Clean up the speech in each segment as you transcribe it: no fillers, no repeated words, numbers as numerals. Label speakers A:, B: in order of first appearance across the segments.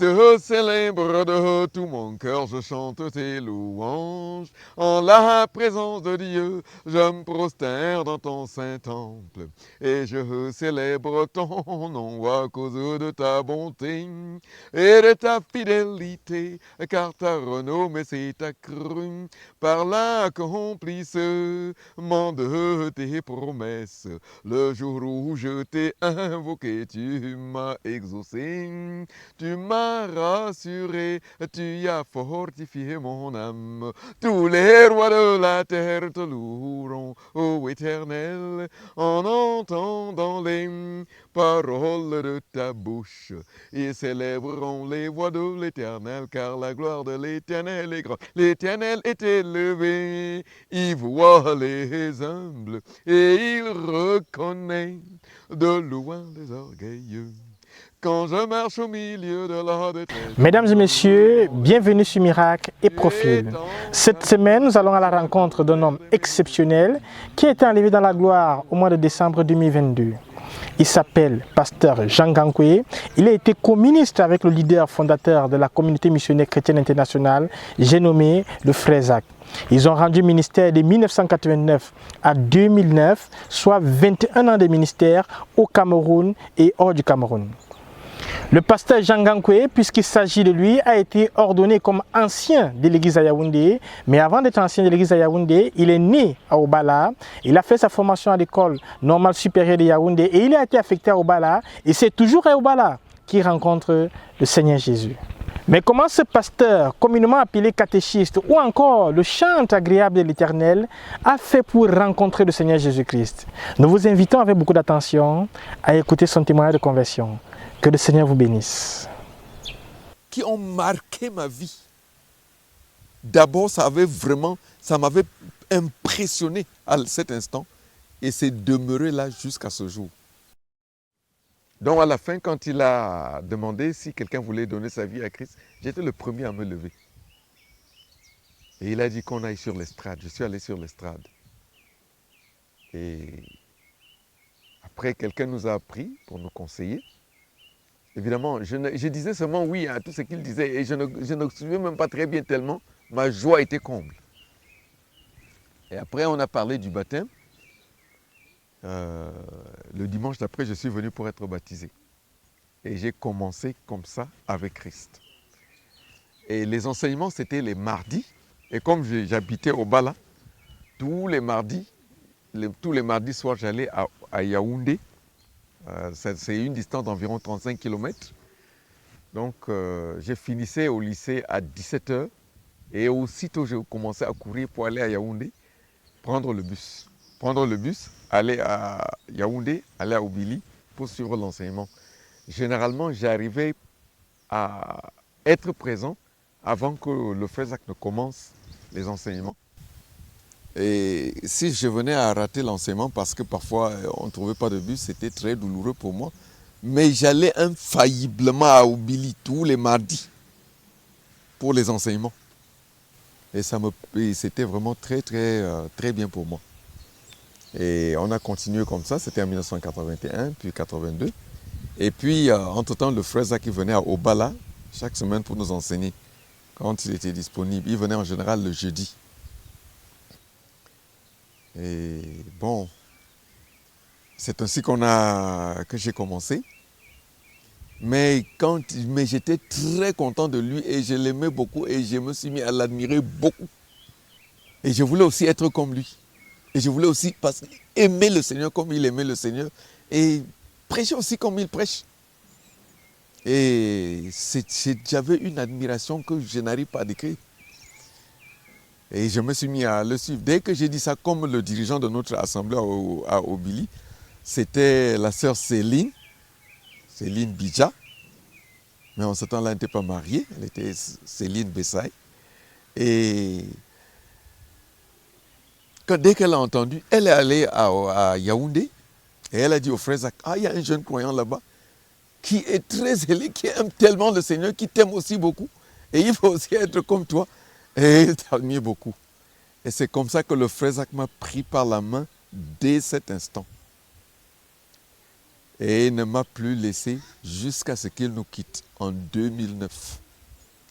A: te célèbre de tout mon cœur, je chante tes louanges. En la présence de Dieu, je me prosterne dans ton saint temple. Et je célèbre ton nom à cause de ta bonté et de ta fidélité, car ta renommée s'est accrue par l'accomplissement de tes promesses. Le jour où je t'ai invoqué, tu m'as exaucé, tu m'as rassuré, tu as fortifié mon âme. Tous les rois de la terre te loueront, ô Éternel, en entendant les paroles de ta bouche. Ils célébreront les voies de l'Éternel, car la gloire de l'Éternel est grande. L'Éternel est élevé, il voit les humbles, et il reconnaît de loin les orgueilleux. Quand je marche au milieu de la détresse.
B: Mesdames et messieurs, bienvenue sur Miracle et Profil. Cette semaine, nous allons à la rencontre d'un homme exceptionnel qui a été enlevé dans la gloire au mois de décembre 2022. Il s'appelle Pasteur Jean Gankoué. Il a été co-ministre avec le leader fondateur de la communauté missionnaire chrétienne internationale, j'ai nommé le Frère Zach. Ils ont rendu ministère de 1989 à 2009, soit 21 ans de ministère au Cameroun et hors du Cameroun. Le pasteur Jean Gankoué, puisqu'il s'agit de lui, a été ordonné comme ancien de l'église à Yaoundé. Mais avant d'être ancien de l'église à Yaoundé, il est né à Obala. Il a fait sa formation à l'école normale supérieure de Yaoundé et il a été affecté à Obala. Et c'est toujours à Obala qu'il rencontre le Seigneur Jésus. Mais comment ce pasteur, communément appelé catéchiste, ou encore le chant agréable de l'Éternel, a fait pour rencontrer le Seigneur Jésus-Christ? Nous vous invitons avec beaucoup d'attention à écouter son témoignage de conversion. Que le Seigneur vous bénisse.
A: Qui ont marqué ma vie. D'abord, ça m'avait impressionné à cet instant et c'est demeuré là jusqu'à ce jour. Donc à la fin, quand il a demandé si quelqu'un voulait donner sa vie à Christ, j'étais le premier à me lever. Et il a dit qu'on aille sur l'estrade. Je suis allé sur l'estrade. Et après, quelqu'un nous a appris pour nous conseiller. Évidemment, je disais seulement oui à tout ce qu'il disait et je ne suivais même pas très bien tellement ma joie était comble. Et après, on a parlé du baptême. Le dimanche d'après, je suis venu pour être baptisé. Et j'ai commencé comme ça avec Christ. Et les enseignements, c'était les mardis. Et comme j'habitais au Bala, tous les mardis soirs, j'allais à Yaoundé. C'est une distance d'environ 35 km. Donc, je finissais au lycée à 17h et aussitôt, je commençais à courir pour aller à Yaoundé, prendre le bus. Aller à Yaoundé, aller à Obili pour suivre l'enseignement. Généralement, j'arrivais à être présent avant que le frère Zach ne commence les enseignements. Et si je venais à rater l'enseignement parce que parfois on ne trouvait pas de bus, c'était très douloureux pour moi. Mais j'allais infailliblement à Obili tous les mardis pour les enseignements. Et c'était vraiment très bien pour moi. Et on a continué comme ça, c'était en 1981, puis 82. Et puis, entre-temps, le frère Zach venait à Obala chaque semaine pour nous enseigner quand il était disponible. Il venait en général le jeudi. Et bon, c'est ainsi que j'ai commencé. Mais j'étais très content de lui et je l'aimais beaucoup et je me suis mis à l'admirer beaucoup. Et je voulais aussi être comme lui. Et je voulais aussi aimer le Seigneur comme il aimait le Seigneur et prêcher aussi comme il prêche. Et j'avais une admiration que je n'arrive pas à décrire. Et je me suis mis à le suivre. Dès que j'ai dit ça, comme le dirigeant de notre assemblée à Obili, c'était la sœur Céline Bidja. Mais en ce temps-là, elle n'était pas mariée, elle était Céline Bessaï. Et dès qu'elle a entendu, elle est allée à Yaoundé et elle a dit au frère Zach, il y a un jeune croyant là-bas qui est très zélé, qui aime tellement le Seigneur, qui t'aime aussi beaucoup. Et il faut aussi être comme toi. Et il t'admire beaucoup. Et c'est comme ça que le frère Zach m'a pris par la main dès cet instant. Et il ne m'a plus laissé jusqu'à ce qu'il nous quitte en 2009.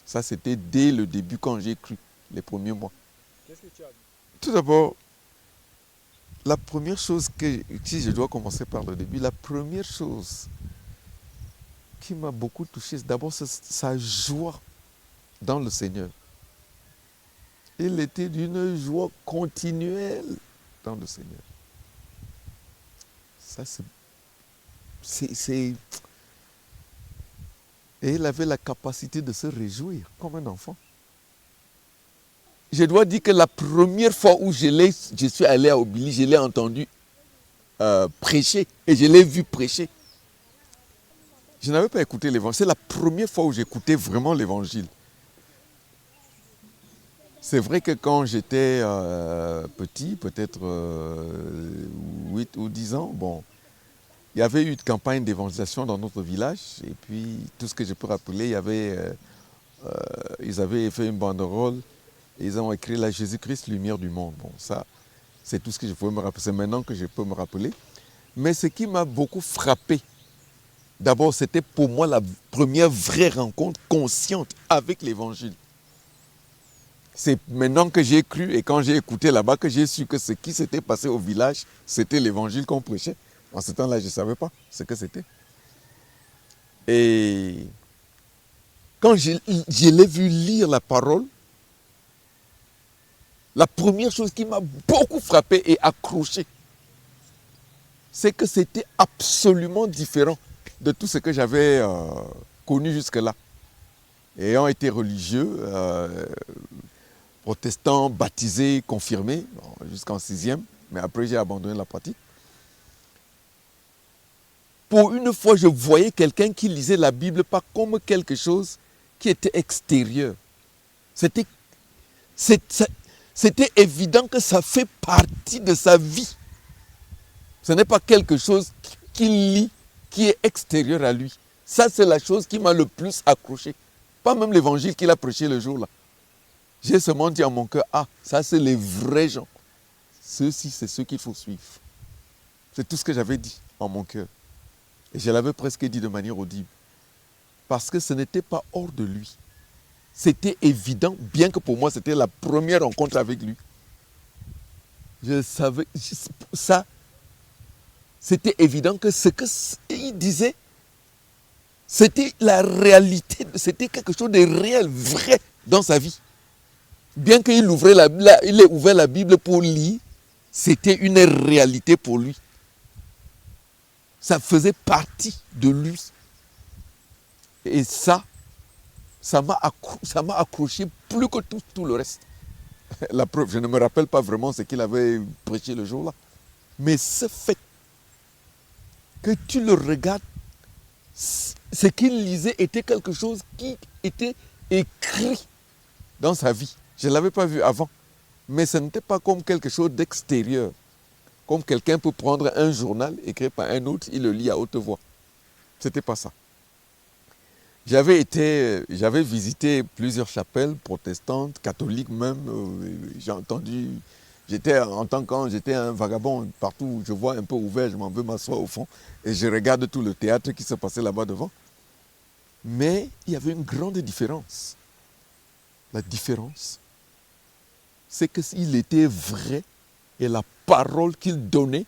A: Ça, c'était dès le début quand j'ai cru, les premiers mois.
B: Qu'est-ce que tu as dit?
A: Tout d'abord, la première chose que, si je dois commencer par le début, la première chose qui m'a beaucoup touché, c'est d'abord sa joie dans le Seigneur. Il était d'une joie continuelle dans le Seigneur. Ça, c'est... Et il avait la capacité de se réjouir comme un enfant. Je dois dire que la première fois où je suis allé à Obili, je l'ai entendu prêcher et je l'ai vu prêcher. Je n'avais pas écouté l'évangile. C'est la première fois où j'écoutais vraiment l'évangile. C'est vrai que quand j'étais petit, peut-être 8 ou 10 ans, bon, il y avait eu une campagne d'évangélisation dans notre village. Et puis, tout ce que je peux rappeler, ils avaient fait une banderole. Ils ont écrit là, Jésus-Christ, lumière du monde. Bon, ça, c'est tout ce que je pouvais me rappeler. C'est maintenant que je peux me rappeler. Mais ce qui m'a beaucoup frappé, d'abord, c'était pour moi la première vraie rencontre consciente avec l'évangile. C'est maintenant que j'ai cru et quand j'ai écouté là-bas que j'ai su que ce qui s'était passé au village, c'était l'évangile qu'on prêchait. En ce temps-là, je ne savais pas ce que c'était. Et quand je l'ai vu lire la parole, la première chose qui m'a beaucoup frappé et accroché, c'est que c'était absolument différent de tout ce que j'avais connu jusque-là. Ayant été religieux, protestant, baptisé, confirmé, jusqu'en 6e, mais après j'ai abandonné la pratique. Pour une fois, je voyais quelqu'un qui lisait la Bible pas comme quelque chose qui était extérieur. C'était évident que ça fait partie de sa vie. Ce n'est pas quelque chose qu'il lit qui est extérieur à lui. Ça, c'est la chose qui m'a le plus accroché. Pas même l'évangile qu'il a prêché le jour-là. J'ai seulement dit à mon cœur, ah, ça c'est les vrais gens. Ceux-ci, c'est ceux qu'il faut suivre. C'est tout ce que j'avais dit en mon cœur. Et je l'avais presque dit de manière audible. Parce que ce n'était pas hors de lui. C'était évident, bien que pour moi, c'était la première rencontre avec lui. Je savais, ça, c'était évident que ce qu'il disait, c'était la réalité, c'était quelque chose de réel, vrai dans sa vie. Bien qu'il ait ouvert la Bible pour lire, c'était une réalité pour lui. Ça faisait partie de lui. Et ça m'a accroché plus que tout le reste. La preuve, je ne me rappelle pas vraiment ce qu'il avait prêché le jour-là. Mais ce fait que tu le regardes, ce qu'il lisait était quelque chose qui était écrit dans sa vie. Je ne l'avais pas vu avant. Mais ce n'était pas comme quelque chose d'extérieur. Comme quelqu'un peut prendre un journal écrit par un autre, il le lit à haute voix. Ce n'était pas ça. J'avais visité plusieurs chapelles protestantes, catholiques même. J'ai entendu, j'étais un vagabond, partout où je vois un peu ouvert, je m'en veux m'asseoir au fond et je regarde tout le théâtre qui se passait là-bas devant. Mais il y avait une grande différence. La différence, c'est qu'il était vrai et la parole qu'il donnait,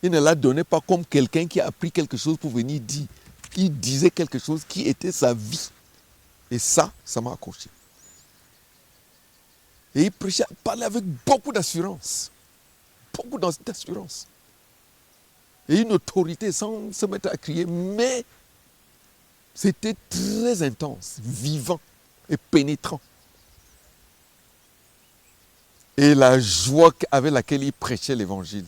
A: il ne la donnait pas comme quelqu'un qui a appris quelque chose pour venir dire. Il disait quelque chose qui était sa vie. Et ça m'a accroché. Et il prêchait, parlait avec beaucoup d'assurance. Beaucoup d'assurance. Et une autorité sans se mettre à crier. Mais c'était très intense, vivant et pénétrant. Et la joie avec laquelle il prêchait l'évangile.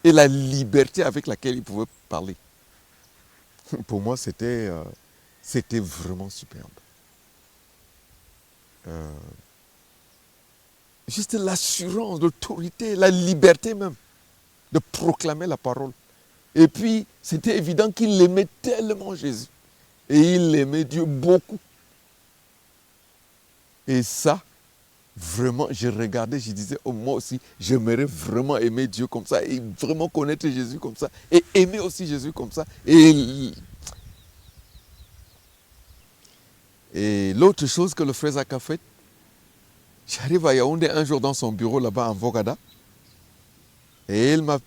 A: Et la liberté avec laquelle il pouvait parler. Pour moi, c'était vraiment superbe. Juste l'assurance, l'autorité, la liberté même de proclamer la parole. Et puis, c'était évident qu'il aimait tellement Jésus. Et il aimait Dieu beaucoup. Et ça vraiment, je regardais, je disais, oh, moi aussi, j'aimerais vraiment aimer Dieu comme ça, et vraiment connaître Jésus comme ça, et aimer aussi Jésus comme ça. Et l'autre chose que le frère Zach a fait, j'arrive à Yaoundé un jour dans son bureau là-bas en Vogada, et il m'a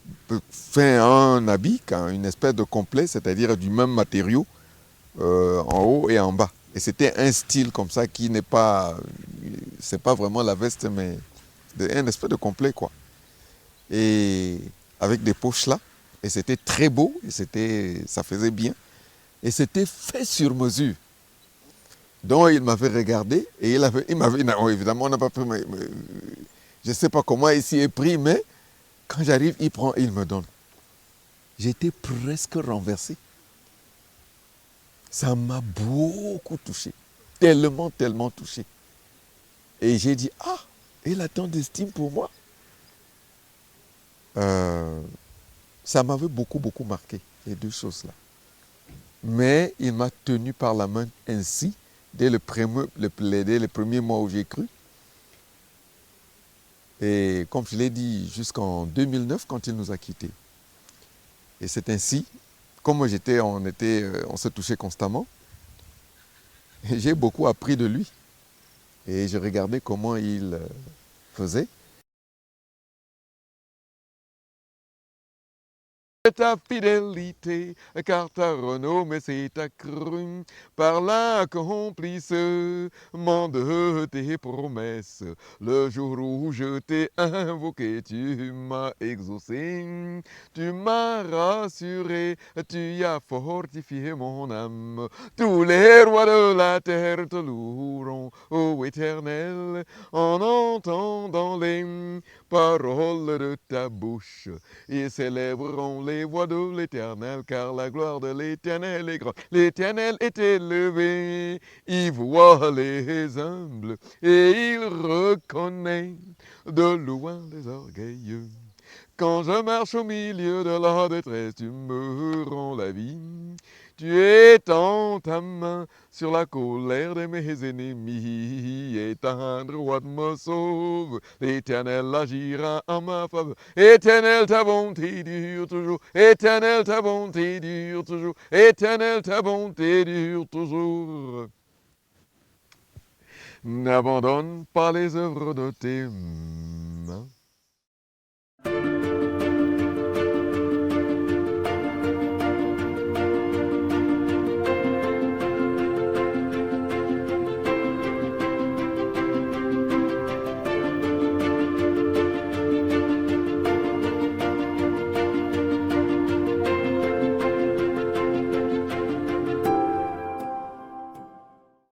A: fait un habit, une espèce de complet, c'est-à-dire du même matériau, en haut et en bas. Et c'était un style comme ça qui n'est pas, c'est pas vraiment la veste, mais un espèce de complet, quoi. Et avec des poches là, et c'était très beau, et ça faisait bien. Et c'était fait sur mesure. Donc il m'avait regardé, et il m'avait, non, évidemment, on n'a pas pris, je ne sais pas comment il s'y est pris, mais quand j'arrive, il prend, il me donne. J'étais presque renversé. Ça m'a beaucoup touché, tellement, tellement touché. Et j'ai dit, ah, il a tant d'estime pour moi. Ça m'avait beaucoup, beaucoup marqué, les deux choses-là. Mais il m'a tenu par la main ainsi, dès les premiers mois où j'ai cru. Et comme je l'ai dit, jusqu'en 2009, quand il nous a quittés. Et c'est ainsi, comme on se touchait constamment, j'ai beaucoup appris de lui. Et je regardais comment il faisait. Ta fidélité, car ta renommée s'est accrue par l'accomplissement de tes promesses. Le jour où je t'ai invoqué, tu m'as exaucé, tu m'as rassuré, tu as fortifié mon âme. Tous les rois de la terre te loueront, ô Éternel, en entendant les paroles de ta bouche. Ils célébreront les voix de l'Éternel, car la gloire de l'Éternel est grande. L'Éternel est élevé, il voit les humbles, et il reconnaît de loin les orgueilleux. Quand je marche au milieu de la détresse, tu me rends la vie. Tu étends ta main sur la colère de mes ennemis, et ta droite me sauve. L'Éternel agira en ma faveur. Éternel, ta bonté dure toujours. Éternel, ta bonté dure toujours. Éternel, ta bonté dure toujours. N'abandonne pas les œuvres de tes mains.